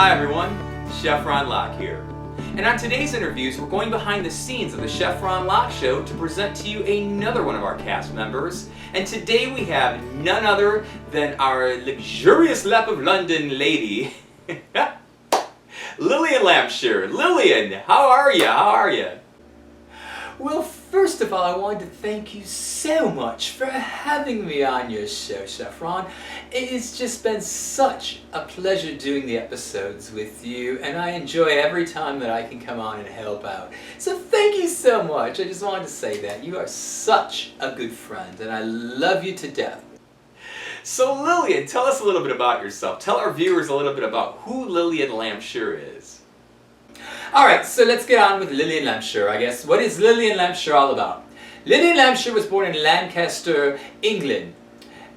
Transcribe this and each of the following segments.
Hi everyone, Chef Ron Locke here. And on today's interviews, we're going behind the scenes of the Chef Ron Locke Show to present to you another one of our cast members. And today we have none other than our luxurious lap of London lady, Lillian Lampshire. Lillian, how are you? How are you? Well, first of all, I wanted to thank you so much for having me on your show, Chef Ron. It has just been such a pleasure doing the episodes with you, and I enjoy every time that I can come on and help out. So thank you so much. I just wanted to say that. You are such a good friend, and I love you to death. So Lillian, tell us a little bit about yourself. Tell our viewers a little bit about who Lillian Lampshire is. Alright, so let's get on with Lillian Lampshire, I guess. What is Lillian Lampshire all about? Lillian Lampshire was born in Lancaster, England.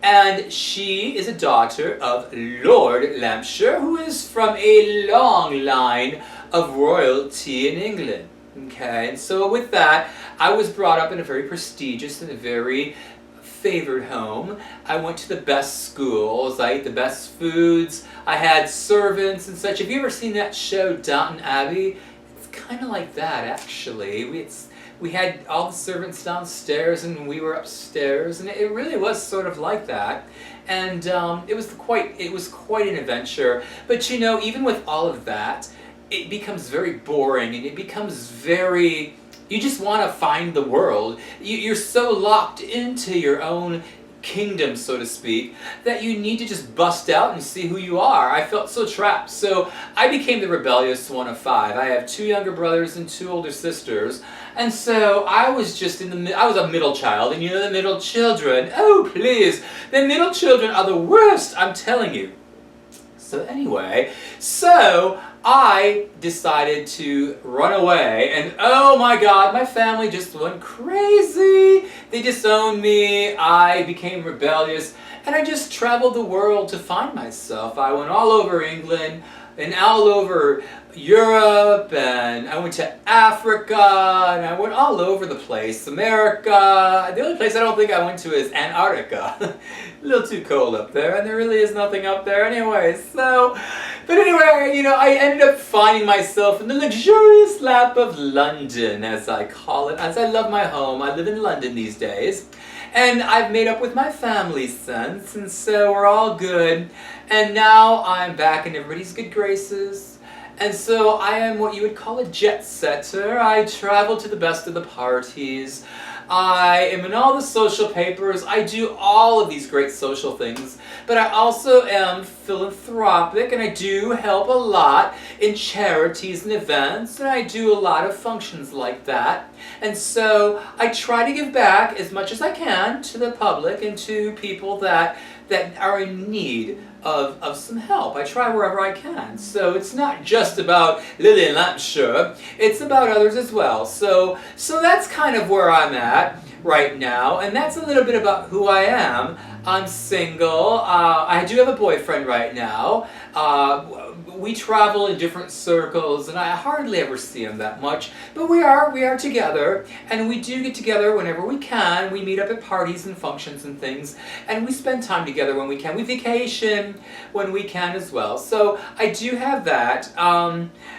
And she is a daughter of Lord Lampshire, who is from a long line of royalty in England. Okay, and so with that, I was brought up in a very prestigious and a very favored home. I went to the best schools, I ate the best foods, I had servants and such. Have you ever seen that show, Downton Abbey? It's kind of like that, actually. We had all the servants downstairs and we were upstairs, and it really was sort of like that. And it was quite an adventure. But you know, even with all of that, it becomes very boring and it becomes very... You just want to find the world. You're so locked into your own kingdom, so to speak, that you need to just bust out and see who you are. I felt so trapped. So I became the rebellious one of five. I have 2 younger brothers and 2 older sisters. And so I was just I was a middle child. And you know the middle children, oh please, the middle children are the worst, I'm telling you. So anyway, I decided to run away, and oh my god, my family just went crazy. They disowned me, I became rebellious, and I just traveled the world to find myself. I went all over England, and all over Europe, and I went to Africa, and I went all over the place. America. The only place I don't think I went to is Antarctica. A little too cold up there, and there really is nothing up there anyway, so... But anyway, you know, I ended up finding myself in the luxurious lap of London, as I call it, as I love my home. I live in London these days. And I've made up with my family since, and so we're all good. And now I'm back in everybody's good graces. And so I am what you would call a jet setter. I travel to the best of the parties. I am in all the social papers. I do all of these great social things. But I also am philanthropic, and I do help a lot in charities and events, and I do a lot of functions like that. And so I try to give back as much as I can to the public and to people that are in need of some help. I try wherever I can. So it's not just about Lillian Lampshire, it's about others as well. So that's kind of where I'm at right now, and that's a little bit about who I am. I'm single. I do have a boyfriend right now. We travel in different circles, and I hardly ever see him that much. But we are together, and we do get together whenever we can. We meet up at parties and functions and things, and we spend time together when we can. We vacation when we can as well. So I do have that.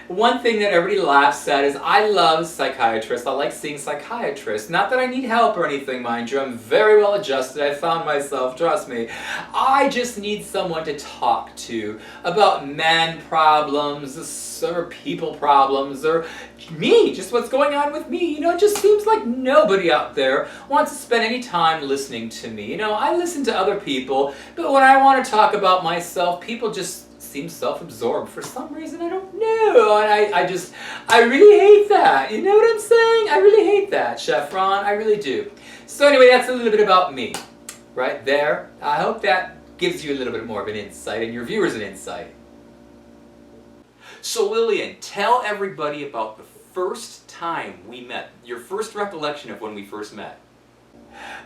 One thing that everybody laughs at is I love psychiatrists. I like seeing psychiatrists. Not that I need help or anything, mind you. I'm very well adjusted. I found myself, trust me. I just need someone to talk to about man problems or people problems or me, just what's going on with me. You know, it just seems like nobody out there wants to spend any time listening to me. You know, I listen to other people, but when I want to talk about myself, people just seem self-absorbed for some reason. I don't know, and I really hate that. You know what I'm saying? I really hate that, Chef Ron. I really do. So anyway, that's a little bit about me right there. I hope that gives you a little bit more of an insight and your viewers an insight. So Lillian, tell everybody about the first time we met, your first recollection of when we first met.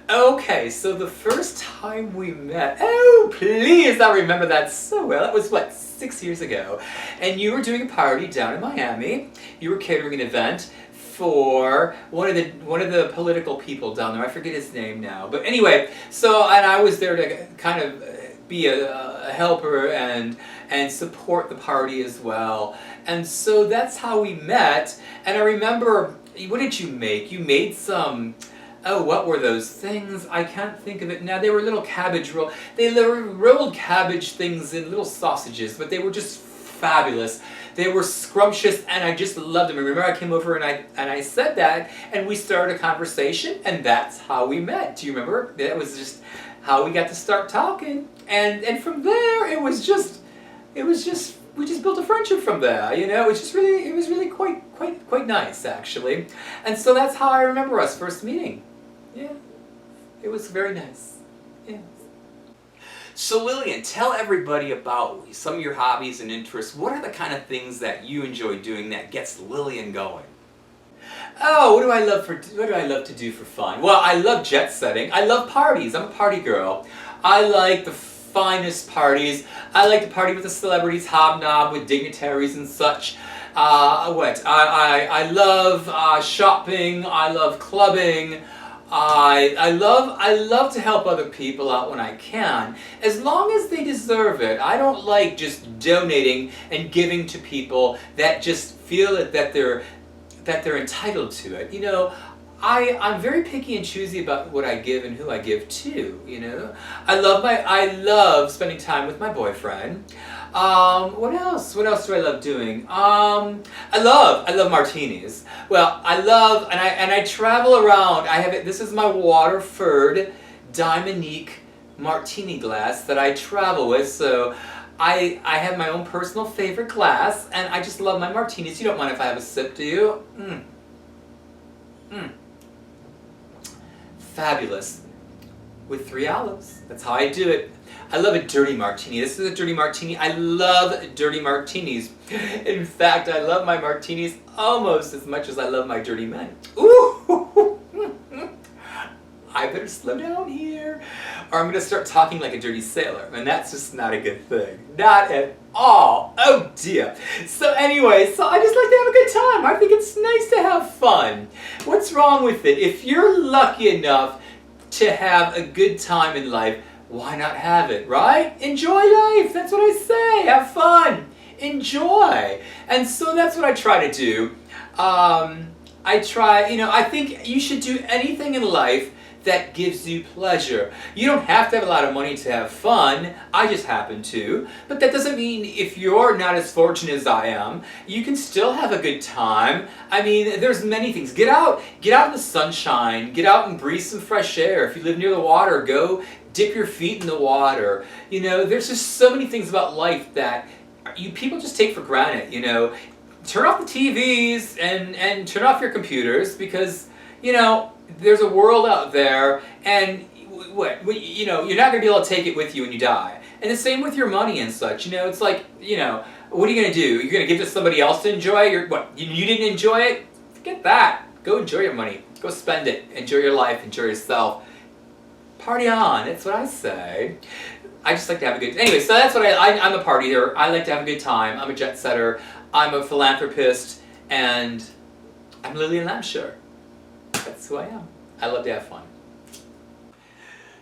Okay, so the first time we met, oh please, I remember that so well. That was what, 6 years ago, and you were doing a party down in Miami. You were catering an event for one of the political people down there. I forget his name now, but anyway, so, and I was there to kind of be a helper and support the party as well. And so that's how we met. And I remember, what did you make? You made some, oh, what were those things? I can't think of it now. They were little cabbage roll. They were rolled cabbage things in little sausages, but they were just fabulous. They were scrumptious, and I just loved them. I remember I came over and I said that, and we started a conversation, and that's how we met. Do you remember? That was just how we got to start talking, and from there it was just we just built a friendship from there. You know, it was really quite nice actually, and so that's how I remember us first meeting. Yeah, it was very nice. Yeah. So Lillian, tell everybody about some of your hobbies and interests. What are the kind of things that you enjoy doing that gets Lillian going? Oh, what do I love to do for fun? Well, I love jet setting. I love parties. I'm a party girl. I like the finest parties. I like to party with the celebrities, hobnob with dignitaries and such. I love shopping. I love clubbing. I love to help other people out when I can, as long as they deserve it. I don't like just donating and giving to people that just feel that they're entitled to it. You know, I'm very picky and choosy about what I give and who I give to. You know, I love spending time with my boyfriend. What else? What else do I love doing? I love martinis. Well, and I travel around. This is my Waterford Diamonique martini glass that I travel with. So I have my own personal favorite glass, and I just love my martinis. You don't mind if I have a sip, do you? Fabulous. With 3 olives. That's how I do it. I love a dirty martini. This is a dirty martini. I love dirty martinis. In fact, I love my martinis almost as much as I love my dirty men. Ooh! I better slow down here, or I'm going to start talking like a dirty sailor, and that's just not a good thing. Not at all. Oh dear. So anyway, so I just like to have a good time. I think it's nice to have fun. What's wrong with it? If you're lucky enough to have a good time in life, why not have it, right? Enjoy life. That's what I say. Have fun. Enjoy. And so that's what I try to do. I think you should do anything in life that gives you pleasure. You don't have to have a lot of money to have fun. I just happen to. But that doesn't mean if you're not as fortunate as I am, you can still have a good time. I mean, there's many things. Get out in the sunshine. Get out and breathe some fresh air. If you live near the water, go dip your feet in the water. You know, there's just so many things about life that people just take for granted, you know. Turn off the TVs and turn off your computers, because, you know, there's a world out there, and you're not going to be able to take it with you when you die. And the same with your money and such. You know, it's like, you know, what are you going to do? You're going to give it to somebody else to enjoy? You didn't enjoy it? Forget that. Go enjoy your money. Go spend it. Enjoy your life. Enjoy yourself. Party on. That's what I say. I just like to have a good... Anyway, so that's what I'm a partier. I like to have a good time. I'm a jet setter. I'm a philanthropist. And I'm Lillian Lampshire. That's who I am. I love to have fun.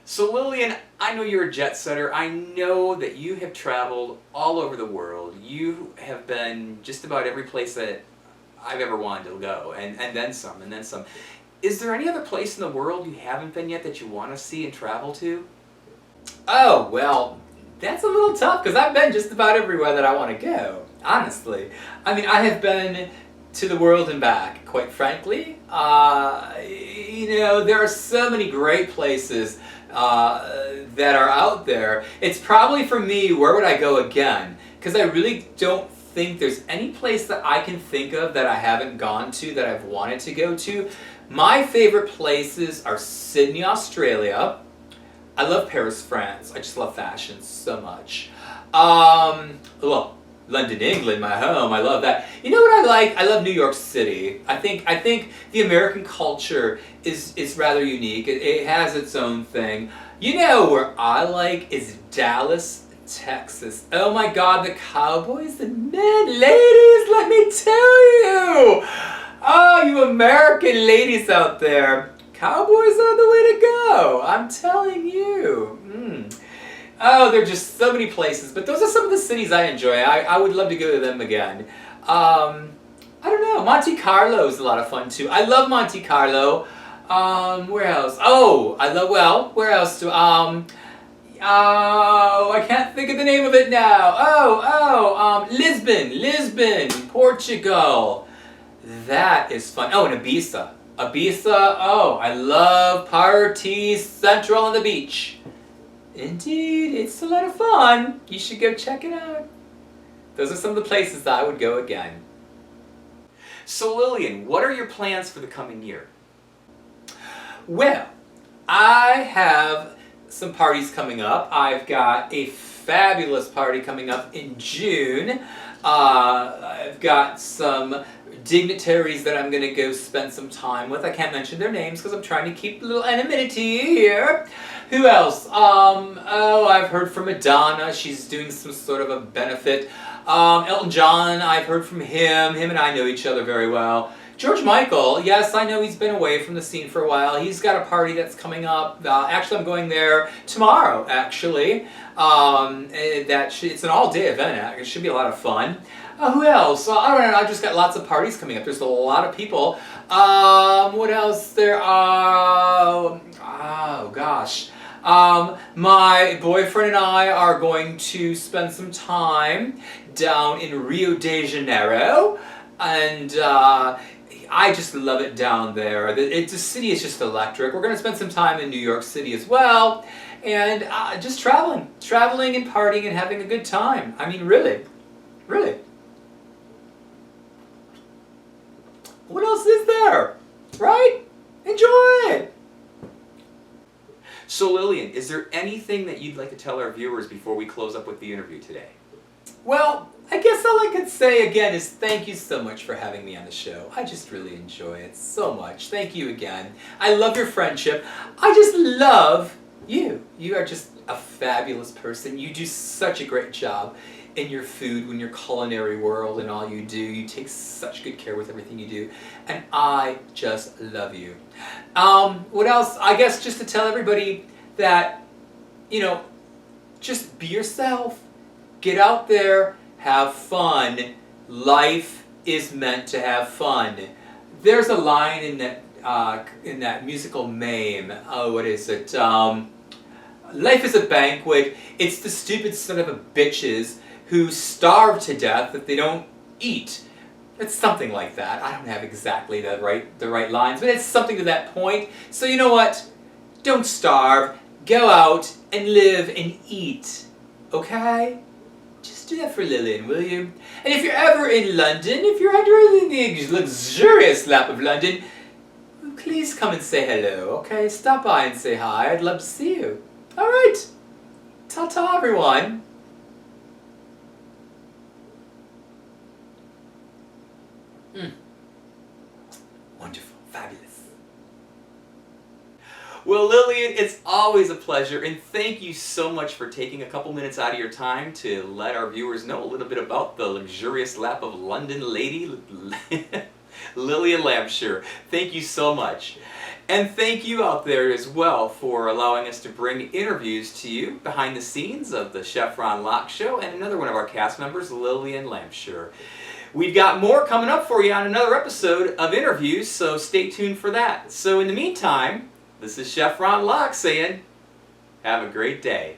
So Lillian, I know you're a jet setter. I know that you have traveled all over the world. You have been just about every place that I've ever wanted to go, and then some, and then some. Is there any other place in the world you haven't been yet that you want to see and travel to? Oh, well, that's a little tough, because I've been just about everywhere that I want to go, honestly. I mean, I have been to the world and back, quite frankly. You know, there are so many great places that are out there. It's probably, for me, where would I go again? Because I really don't think there's any place that I can think of that I haven't gone to that I've wanted to go to. My favorite places are Sydney, Australia. I love Paris, France. I just love fashion so much. Well, London, England, my home. I love that. You know what I like? I love New York City. I think the American culture is rather unique. It has its own thing. You know where I like is Dallas, Texas. Oh my God, the cowboys, the men, ladies, let me tell you. Oh, you American ladies out there. Cowboys are the way to go. I'm telling you. Oh, there are just so many places, but those are some of the cities I enjoy. I would love to go to them again. I don't know, Monte Carlo is a lot of fun too. I love Monte Carlo. Where else? Oh, where else do, oh, I can't think of the name of it now. Lisbon, Portugal. That is fun. Oh, and Ibiza. Oh, I love parties central on the beach. Indeed, it's a lot of fun. You should go check it out. Those are some of the places that I would go again. So Lillian, what are your plans for the coming year? Well, I have some parties coming up. I've got a fabulous party coming up in June. I've got some dignitaries that I'm going to go spend some time with. I can't mention their names because I'm trying to keep a little anonymity here. Who else? Oh, I've heard from Madonna. She's doing some sort of a benefit. Elton John, I've heard from him. Him and I know each other very well. George Michael, yes, I know he's been away from the scene for a while. He's got a party that's coming up. Actually, I'm going there tomorrow, actually. It's an all-day event. It should be a lot of fun. Who else? I don't know. I've just got lots of parties coming up. There's a lot of people. What else there are? Oh, gosh. My boyfriend and I are going to spend some time down in Rio de Janeiro. And I just love it down there. The city is just electric. We're going to spend some time in New York City as well. And just traveling and partying and having a good time. I mean, really. What else is there? Right? Enjoy it. So Lillian, is there anything that you'd like to tell our viewers before we close up with the interview today? Well, I guess all I could say again is thank you so much for having me on the show. I just really enjoy it so much. Thank you again. I love your friendship. I just love you. You are just a fabulous person. You do such a great job in your food, in your culinary world and all you do. You take such good care with everything you do. And I just love you. What else? I guess just to tell everybody that, you know, just be yourself. Get out there, have fun. Life is meant to have fun. There's a line in that musical Mame. Oh, what is it? Life is a banquet. It's the stupid son of a bitches who starve to death if they don't eat. It's something like that. I don't have exactly the right lines, but it's something to that point. So you know what? Don't starve. Go out and live and eat. Okay? Just do that for Lillian, will you? And if you're ever in London, if you're under the luxurious lap of London, please come and say hello, okay? Stop by and say hi. I'd love to see you. All right. Ta-ta, everyone. Wonderful. Fabulous. Well, Lillian, it's always a pleasure, and thank you so much for taking a couple minutes out of your time to let our viewers know a little bit about the luxurious lap of London lady, Lillian Lampshire. Thank you so much. And thank you out there as well for allowing us to bring interviews to you behind the scenes of the Chef Ron Lock Show and another one of our cast members, Lillian Lampshire. We've got more coming up for you on another episode of interviews, so stay tuned for that. So in the meantime, this is Chef Ron Lock saying, have a great day.